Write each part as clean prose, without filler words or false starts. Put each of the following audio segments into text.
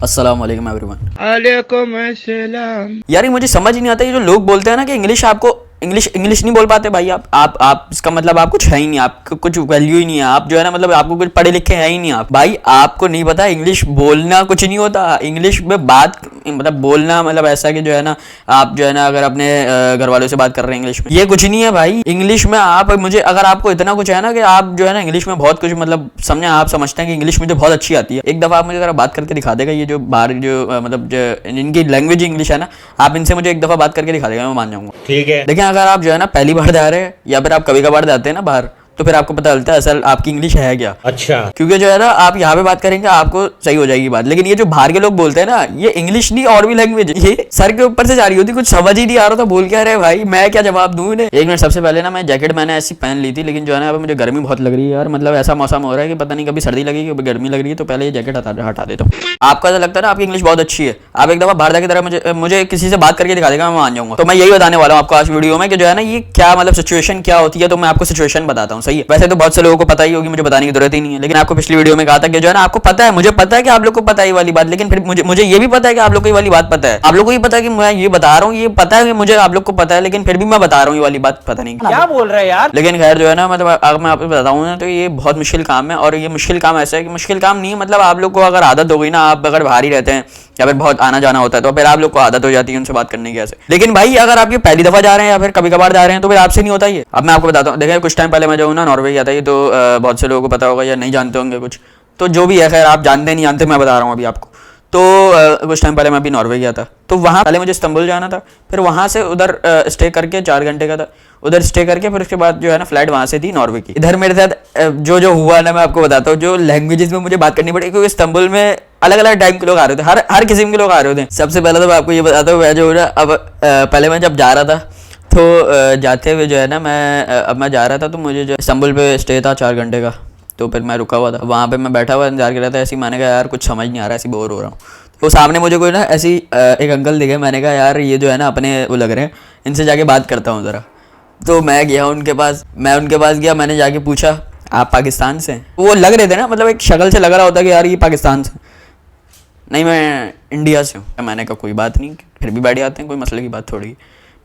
अस्सलाम वालेकुम एवरीवन। वालेकुम अस्सलाम। यार ये मुझे समझ ही नहीं आता, ये जो लोग बोलते हैं ना कि इंग्लिश आपको इंग्लिश नहीं बोल पाते भाई। आप इसका मतलब आप कुछ है ही नहीं, आपको कुछ वैल्यू ही नहीं है। आप जो है ना मतलब आपको कुछ पढ़े लिखे है ही नहीं आप भाई। आपको नहीं पता इंग्लिश बोलना कुछ नहीं होता। इंग्लिश में बात मतलब बोलना मतलब ऐसा कि जो है ना आप जो है ना अगर अपने घर वालों से बात कर रहे हैं इंग्लिश में, ये कुछ नहीं है भाई। इंग्लिश में आप मुझे अगर आपको इतना कुछ है ना कि आप जो है ना इंग्लिश में बहुत कुछ मतलब समझे, आप समझते हैं कि इंग्लिश मुझे बहुत अच्छी आती है, एक दफ़ा आप मुझे जरा बात करके दिखा देगा। ये जो बाहर जो मतलब जो इनकी लैंग्वेज इंग्लिश है ना, आप इनसे मुझे एक दफ़ा बात करके दिखा देगा, मैं मान जाऊंगा। ठीक है। लेकिन अगर आप जो है ना पहली बार जा रहे हैं या फिर आप कभी कभार जाते हैं ना बाहर, तो फिर आपको पता चलता है असल आपकी इंग्लिश है क्या। अच्छा। क्योंकि जो है ना आप यहाँ पे बात करेंगे आपको सही हो जाएगी बात, लेकिन ये जो बाहर के लोग बोलते हैं ना, ये इंग्लिश नहीं और भी लैंग्वेज ये सर के ऊपर से जा रही होती, कुछ समझ ही नहीं आ रहा था बोल क्या रहे भाई, मैं क्या जवाब दूं इन्हें। एक मिनट, सबसे पहले ना मैं जैकेट मैंने ऐसी पहन ली थी, लेकिन जो है ना अभी मुझे गर्मी बहुत लग रही है यार। मतलब ऐसा मौसम हो रहा है कि पता नहीं कभी सर्दी लगेगी कभी गर्मी लग रही है, तो पहले ये जैकेट हटा देता हूँ। आपको ऐसा लगता है ना आपकी इंग्लिश बहुत अच्छी है, आप एक दफा बाहर जाकर तरह मुझे किसी से बात करके दिखा देगा, मैं मान जाऊंगा। तो मैं यही बताने वाला हूँ आपको आज वीडियो में कि जो है ना ये क्या मतलब सिचुएशन क्या होती है। तो मैं आपको सिचुएशन बताता हूँ, सही है। वैसे तो बहुत से लोगों को पता ही होगी, मुझे बताने की जरूरत ही नहीं है, लेकिन आपको पिछली वीडियो में कहा था कि जो है ना आपको पता है, मुझे पता है कि आप लोग को पता है ये वाली बात, लेकिन फिर मुझे ये भी पता है कि आप लोग को ये वाली बात पता है। आप लोग को ये पता है कि मैं ये बता रहा हूँ, ये पता है कि मुझे आप लोग को पता है, लेकिन फिर भी मैं बता रहा हूँ ये वाली बात पता नहीं क्या बोल रहे हैं यार। लेकिन खैर जो है ना मतलब अगर मैं आपको बताऊँ ना तो ये बहुत मुश्किल काम है। और ये मुश्किल काम ऐसा है कि मुश्किल काम नहीं है, मतलब आप लोग को अगर आदत हो गई ना, आप अगर बाहर ही रहते हैं या फिर बहुत आना जाना होता है, तो फिर आप लोग को आदत हो जाती है उनसे बात करने की ऐसे। लेकिन भाई अगर आप ये पहली दफा जा रहे हैं या फिर कभी कभार जा रहे हैं, तो फिर आपसे नहीं होता ये। अब मैं आपको बताता हूँ, देखिए कुछ टाइम पहले मैं जो ना नॉर्वे गया था, ये तो बहुत से लोगों को पता होगा या नहीं जानते होंगे कुछ, तो जो भी है खैर आप जानते नहीं जानते, मैं बता रहा हूँ अभी आपको। तो कुछ टाइम पहले मैं अभी नॉर्वे गया था, तो वहाँ पहले मुझे इस्तांबुल जाना था, फिर वहाँ से उधर स्टे करके 4 घंटे का था, उधर स्टे करके फिर उसके बाद जो है ना फ्लाइट वहाँ से थी नॉर्वे की। इधर मेरे साथ जो हुआ ना मैं आपको बताता हूँ, जो लैंग्वेजेस में मुझे बात करनी पड़ी, क्योंकि इस्तांबुल में अलग अलग टाइप के लोग आ रहे थे, हर किस्म के लोग आ रहे थे। सबसे पहले तो मैं आपको ये बताता हूँ, मैं जो ना अब पहले मैं जब जा रहा था तो जाते हुए जो है ना अब मैं जा रहा था, तो मुझे जो इस्तांबुल पे स्टे था 4 घंटे का, तो फिर मैं रुका हुआ था वहाँ पे, मैं बैठा हुआ इंतजार कर रहा था। ऐसे ही मैंने कहा यार कुछ समझ नहीं आ रहा, ऐसी बोर हो रहा हूँ। तो सामने मुझे कोई ना ऐसी एक अंकल दिखे, मैंने कहा यार ये जो है ना अपने वो लग रहे हैं, इनसे जाके बात करता हूँ ज़रा। तो मैं गया उनके पास, गया, मैंने जाके पूछा आप पाकिस्तान से हैं? वो लग रहे थे ना मतलब एक शक्ल से लग रहा होता कि यार ये पाकिस्तान से। नहीं मैं इंडिया से हूँ। मैंने कहा कोई बात नहीं, फिर भी बैठ जाते हैं, कोई मसले की बात थोड़ी।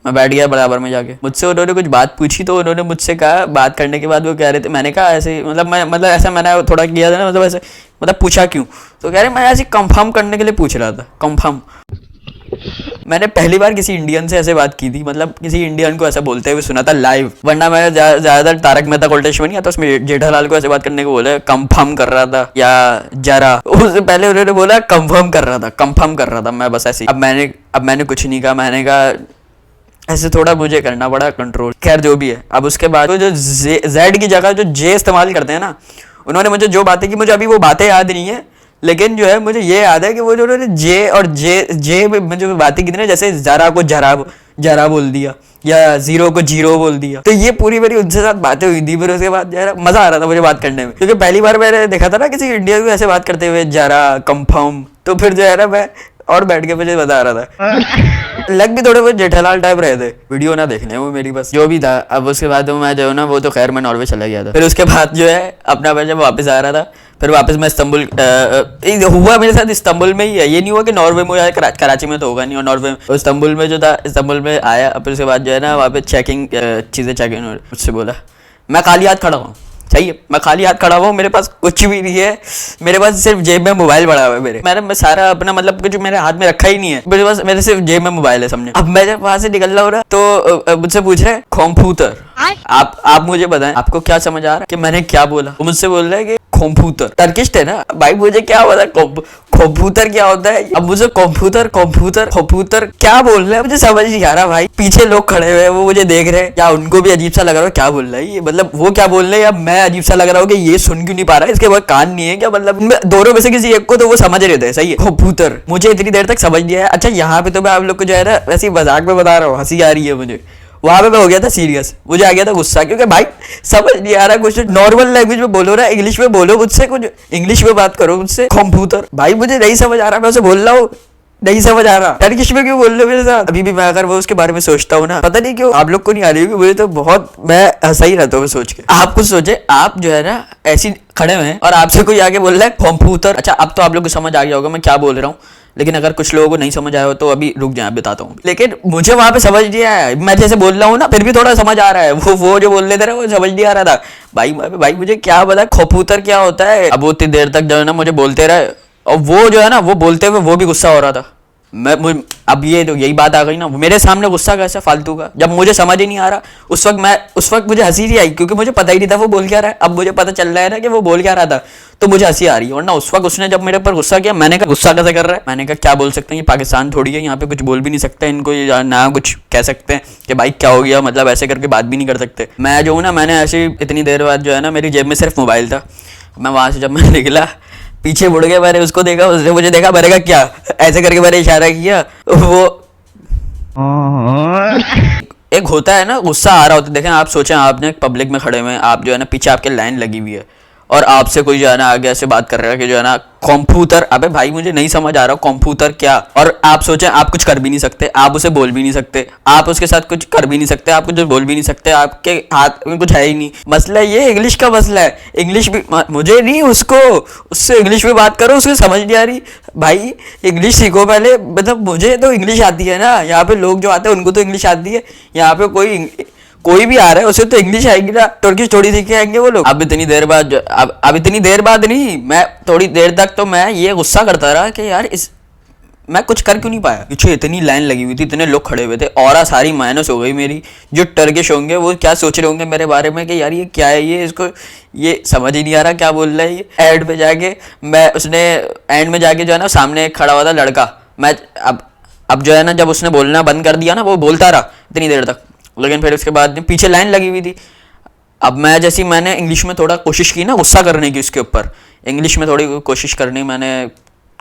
मैं बैठ गया बराबर में जाके, मुझसे उन्होंने कुछ बात पूछी, तो उन्होंने मुझसे कहा, बात करने के बाद वो कह रहे थे, मैंने कहा ऐसे मतलब ऐसा मैंने थोड़ा किया था ना, मतलब ऐसे मतलब पूछा क्यों, तो कह रहे मैं ऐसे कंफर्म करने के लिए पूछ रहा था। कंफर्म, मैंने पहली बार किसी इंडियन से ऐसे बात की थी, मतलब किसी इंडियन को ऐसा बोलते हुए सुना था लाइव, वरना मैं ज्यादातर तारक मेहता का उल्टा चश्मा नहीं आता, उसमें जेठालाल को ऐसे बात करने को बोला कंफर्म कर रहा था या जरा, उससे पहले उन्होंने बोला कंफर्म कर रहा था मैं बस ऐसे। अब मैंने कुछ नहीं कहा, मैंने कहा ऐसे थोड़ा मुझे करना पड़ा कंट्रोल, खैर जो भी है। अब उसके बाद जो जेड की जगह जो जे इस्तेमाल करते हैं ना, उन्होंने मुझे जो बातें की, मुझे अभी वो बातें याद नहीं है, लेकिन जो है मुझे ये याद है कि वो जो उन्होंने जे और जे में जो बातें की थी ना, जैसे जरा को जरा बोल दिया या जीरो को जीरो बोल दिया, तो ये पूरी मेरी उनसे साथ बातें हुई थी। फिर उसके बाद जो है मजा आ रहा था मुझे बात करने में, क्योंकि पहली बार मैंने देखा था ना किसी इंडियन को ऐसे बात करते हुए जरा कंफर्म, तो फिर जो है ना मैं और बैठ के मुझे बता रहा था। लग भी थोड़े बहुत जेठालाल टाइप रहे थे, वीडियो ना देखने वो मेरी बस जो भी था। अब उसके बाद मैं जो है ना वो तो खैर मैं नॉर्वे चला गया था। फिर उसके बाद जो है अपना मैं जब वापस आ रहा था, फिर वापस मैं इस्तांबुल हुआ मेरे साथ इस्तांबुल में ही है, ये नहीं हुआ कि नॉर्वे में या कराची में, तो होगा नहीं। और नॉर्वे में इस्तांबुल में जो था, इस्तांबुल में आया, फिर उसके बाद जो है ना वहाँ पे चेकिंग चीज़ें चेकिंग मुझसे बोला, मैं खाली हाथ खड़ा हूँ, सही है, मैं खाली हाथ खड़ा हुआ हूँ, मेरे पास कुछ भी नहीं है, मेरे पास सिर्फ जेब में मोबाइल पड़ा हुआ है। मैं सारा अपना मतलब कुछ मेरे हाथ में रखा ही नहीं है, मेरे पास मेरे सिर्फ जेब में मोबाइल है, समझे। अब मैं जब वहां से निकल रहा हूँ ना, तो मुझसे पूछ रहे कंप्यूटर, आप मुझे बताएं आपको क्या समझ आ रहा है कि मैंने क्या बोला। वो मुझसे बोल रहे हैं कि कंप्यूटर, टर्किश है ना भाई, मुझे क्या पता कंप्यूटर क्या होता है। अब मुझे कंप्यूटर क्या बोल रहे हैं मुझे समझ नहीं आ रहा भाई। पीछे लोग खड़े हुए हैं, वो मुझे देख रहे हैं, क्या उनको भी अजीब सा लग रहा है क्या बोल रहा है ये, मतलब वो क्या बोल रहे हैं या मैं अजीब सा लग रहा हूँ कि ये सुन क्यों नहीं पा रहा है, इसके बाद कान नहीं है क्या, मतलब दोनों में से किसी एक को तो वो समझ रहे थे, सही है। कंप्यूटर मुझे इतनी देर तक समझ नहीं आया। अच्छा यहाँ पे तो मैं आप लोग को जो है ना वैसे मजाक में बता रहा हूँ, हंसी आ रही है मुझे, वहां पे मैं हो गया था सीरियस, मुझे आ गया था गुस्सा, क्योंकि भाई समझ नहीं आ रहा कुछ, नॉर्मल लैंग्वेज में बोलो ना, इंग्लिश में बोलो मुझसे, कुछ इंग्लिश में बात करो मुझसे। कंप्यूटर भाई मुझे नहीं समझ आ रहा, मैं उसे बोल रहा हूँ नहीं समझ आ रहा, टर्किश में क्यों बोल रहे हो मेरे साथ? अभी भी मैं अगर वो उसके बारे में सोचता हूँ ना, पता नहीं क्यों आप लोग को नहीं आ रही होगी, मुझे तो बहुत, मैं हंसा ही रहता हूँ सोच के। आप कुछ सोचे, आप जो है ना ऐसी खड़े हुए हैं और आपसे कोई आगे बोल रहा है कंप्यूटर। अच्छा अब तो आप लोग को समझ आ गया होगा मैं क्या बोल रहा हूँ, लेकिन अगर कुछ लोगों को नहीं समझ आया हो तो अभी रुक जाए, बताता हूँ। लेकिन मुझे वहां पे समझ नहीं आया, मैं जैसे बोल रहा हूँ ना फिर भी थोड़ा समझ आ रहा है, वो जो बोल रहे थे ना वो समझ नहीं आ रहा था। भाई मुझे क्या पता कबूतर क्या होता है। अब वो इतनी देर तक जो है ना मुझे बोलते रहे, और वो जो है ना वो बोलते हुए वो भी गुस्सा हो रहा था। अब ये तो यही बात आ गई ना, मेरे सामने गुस्सा कैसे फालतू का, जब मुझे समझ ही नहीं आ रहा। उस वक्त मुझे हंसी नहीं आई क्योंकि मुझे पता ही नहीं था वो बोल क्या रहा है। अब मुझे पता चल रहा है ना कि वो बोल क्या रहा था तो मुझे हंसी आ रही है, वरना उस वक्त उसने जब मेरे पर गुस्सा किया, मैंने कहा गुस्सा कैसे कर रहा है, मैंने कहा क्या बोल सकते हैं, ये पाकिस्तान थोड़ी है, यहाँ पे कुछ बोल भी नहीं सकते, इनको ये ना कुछ कह सकते हैं कि भाई क्या हो गया, मतलब ऐसे करके बात भी नहीं कर सकते। मैं जो हूँ ना, मैंने ऐसी इतनी देर बाद जो है ना मेरी जेब में सिर्फ मोबाइल था, मैं वहां से जब मैं निकला पीछे मुड़ गया, मैंने उसको देखा, उसने मुझे देखा, मैंने कहा क्या, ऐसे करके मैंने इशारा किया। वो एक होता है ना गुस्सा आ रहा होता है। देखें आप सोचें, आपने पब्लिक में खड़े हुए हैं, आप जो है ना पीछे आपके लाइन लगी हुई है और आपसे कोई जो है ना आगे ऐसे बात कर रहा है कि जो है ना कंप्यूटर, अबे भाई मुझे नहीं समझ आ रहा कंप्यूटर क्या, और आप सोचें आप कुछ कर भी नहीं सकते, आप उसे बोल भी नहीं सकते, आप उसके साथ कुछ कर भी नहीं सकते, आप कुछ बोल भी नहीं सकते, आपके हाथ में कुछ है ही नहीं। मसला ये इंग्लिश का मसला है, इंग्लिश भी मुझे नहीं, उसको उससे इंग्लिश में बात करो, उसको समझ नहीं आ रही। भाई इंग्लिश सीखो पहले, मतलब मुझे तो इंग्लिश आती है ना, यहाँ पे लोग जो आते हैं उनको तो इंग्लिश आती है, यहाँ पे कोई भी आ रहा है उसे तो इंग्लिश आएगी ना, तुर्किश थोड़ी सीख के आएंगे वो लोग। अब इतनी देर बाद अब इतनी देर बाद नहीं, मैं थोड़ी देर तक तो मैं ये गुस्सा करता रहा कि यार मैं कुछ कर क्यों नहीं पाया। पीछे इतनी लाइन लगी हुई थी, इतने लोग खड़े हुए थे, और सारी माइनस हो गई मेरी। जो टर्किश होंगे वो क्या सोच रहे होंगे मेरे बारे में कि यार ये क्या है, ये इसको ये समझ ही नहीं आ रहा क्या बोल रहा है ये। एंड पे जाके उसने एंड में जाके जो है ना सामने खड़ा हुआ था लड़का, मैं अब जो है ना जब उसने बोलना बंद कर दिया ना, वो बोलता रहा इतनी देर तक, लेकिन फिर उसके बाद पीछे लाइन लगी हुई थी। अब मैंने इंग्लिश में थोड़ा कोशिश की ना गुस्सा करने की, उसके ऊपर इंग्लिश में थोड़ी कोशिश करनी मैंने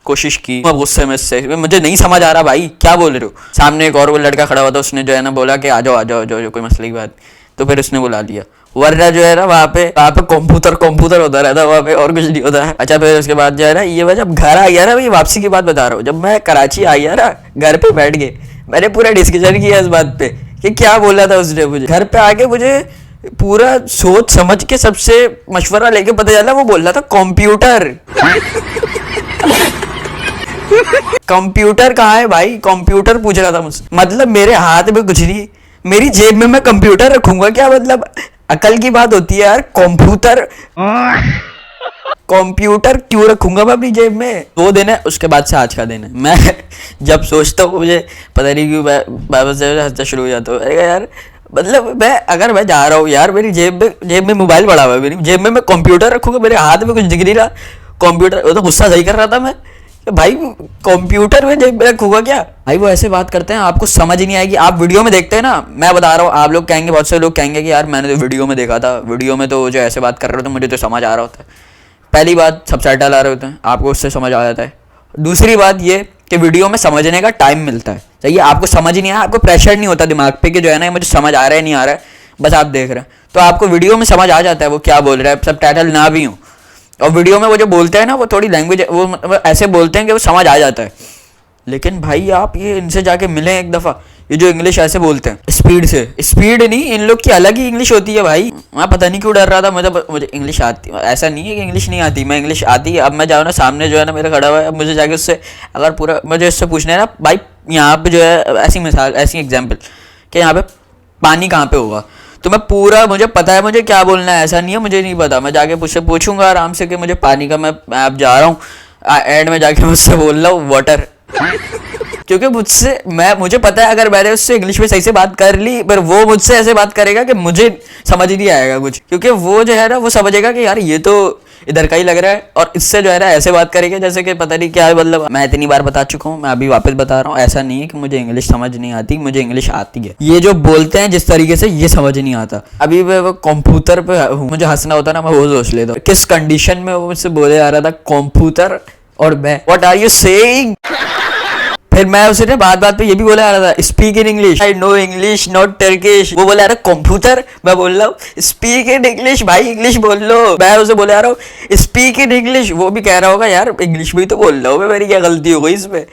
कोशिश की, मैं गुस्से में से मुझे नहीं समझ आ रहा भाई क्या बोल रहे हो। सामने एक और वो लड़का खड़ा हुआ था, उसने जो है ना बोला कि आ जाओ कोई मसले की बात, तो फिर उसने बुला लिया, वरना जो है ना वहाँ पे कंप्यूटर होता रहता वहाँ पे, और कुछ नहीं होता है। अच्छा फिर उसके बाद जो है ना ये मैं जब घर आ गया ना, मैं वापसी की बात बता रहा हूँ, जब मैं कराची आ गया ना घर पे बैठ के मैंने पूरा डिस्कशन किया इस बात पे कि क्या बोला था उसने मुझे। घर पे आके मुझे पूरा सोच समझ के सबसे मशवरा लेके पता चला वो बोल रहा था कंप्यूटर। कंप्यूटर कहाँ है भाई, कंप्यूटर पूछ रहा था मुझसे, मतलब मेरे हाथ में कुछ नहीं, मेरी जेब में मैं कंप्यूटर रखूंगा क्या, मतलब अकल की बात होती है यार। कंप्यूटर क्यों रखूंगा मैं अपनी जेब में। 2 दिन है, उसके बाद से आज का दिन है। मैं जब सोचता हूँ मुझे पता नहीं क्यों मैं से हंसना शुरू हो जाता हूँ। अरे यार मतलब अगर मैं जा रहा हूँ यार, मेरी जेब में मोबाइल पड़ा हुआ है, मेरी जेब में मैं कंप्यूटर रखूंगा, मेरे हाथ में कुछ दिख नहीं रहा कंप्यूटर। वो तो गुस्सा सही कर रहा था मैं, भाई कंप्यूटर में जेब में रखूंगा क्या। भाई वो ऐसे बात करते हैं, आपको समझ ही नहीं आएगी। आप वीडियो में देखते हैं ना, मैं बता रहा हूँ, आप लोग कहेंगे, बहुत से लोग कहेंगे कि यार मैंने तो वीडियो में देखा था, वीडियो में तो जो ऐसे बात कर रहे थे मुझे तो समझ आ रहा होता है। पहली बात सबटाइटल आ रहे होते हैं, आपको उससे समझ आ जाता है। दूसरी बात ये कि वीडियो में समझने का टाइम मिलता है, सही है, आपको समझ ही नहीं आया, आपको प्रेशर नहीं होता दिमाग पे कि जो है ना मुझे समझ आ रहा है नहीं आ रहा है, बस आप देख रहे हैं तो आपको वीडियो में समझ आ जाता है वो क्या बोल रहा है, सबटाइटल ना भी हो। और वीडियो में वो जो बोलते हैं ना वो थोड़ी लैंग्वेज वो ऐसे बोलते हैं कि वो समझ आ जाता है। लेकिन भाई आप ये इनसे जाके मिले एक दफ़ा, ये जो इंग्लिश ऐसे बोलते हैं स्पीड से, स्पीड नहीं, इन लोग की अलग ही इंग्लिश होती है भाई। मैं पता नहीं क्यों डर रहा था, मुझे इंग्लिश आती, ऐसा नहीं है कि इंग्लिश नहीं आती, मैं इंग्लिश आती है। अब मैं जाऊँ ना सामने जो है ना मेरा खड़ा हुआ है, अब मुझे जाके उससे अगर पूरा मुझे उससे पूछना है ना भाई यहाँ पे जो है ऐसी मिसाल, ऐसी एग्जाम्पल कि यहाँ पे पानी कहाँ पे होगा, तो मैं पूरा मुझे पता है मुझे क्या बोलना है, ऐसा नहीं है मुझे नहीं पता। मैं जाके मुझसे पूछूंगा आराम से कि मुझे पानी का, मैं अब जा रहा हूँ, एंड में जाके मुझसे बोल रहा हूँ वाटर, क्योंकि मुझे पता है अगर मैंने उससे इंग्लिश में सही से बात कर ली, पर वो मुझसे ऐसे बात करेगा कि मुझे समझ ही नहीं आएगा कुछ, क्योंकि वो जो है ना वो समझेगा कि यार ये तो इधर का ही लग रहा है, और इससे जो है ना ऐसे बात करेंगे जैसे कि पता नहीं क्या है। मतलब मैं इतनी बार बता चुका हूँ, मैं अभी वापस बता रहा हूँ, ऐसा नहीं है कि मुझे इंग्लिश समझ नहीं आती, मुझे इंग्लिश आती है। ये जो बोलते हैं जिस तरीके से, ये समझ नहीं आता। अभी वो कंप्यूटर पे मुझे हंसना होता ना, मैं वो सोच लेता हूँ किस कंडीशन में वो मुझसे बोले आ रहा था कंप्यूटर, और मैं व्हाट आर यू सेइंग। फिर मैं उसे ना बात पे ये भी बोला आ रहा था speak in English, I know English not Turkish. वो बोला आ रहा कंप्यूटर, मैं बोल रहा हूँ स्पीक इन इंग्लिश, भाई इंग्लिश बोल लो। मैं उसे बोले आ रहा हूँ स्पीक इन इंग्लिश, वो भी कह रहा होगा यार इंग्लिश में ही तो बोल रहा हूँ मैं, मेरी क्या गलती हो गई इसमें।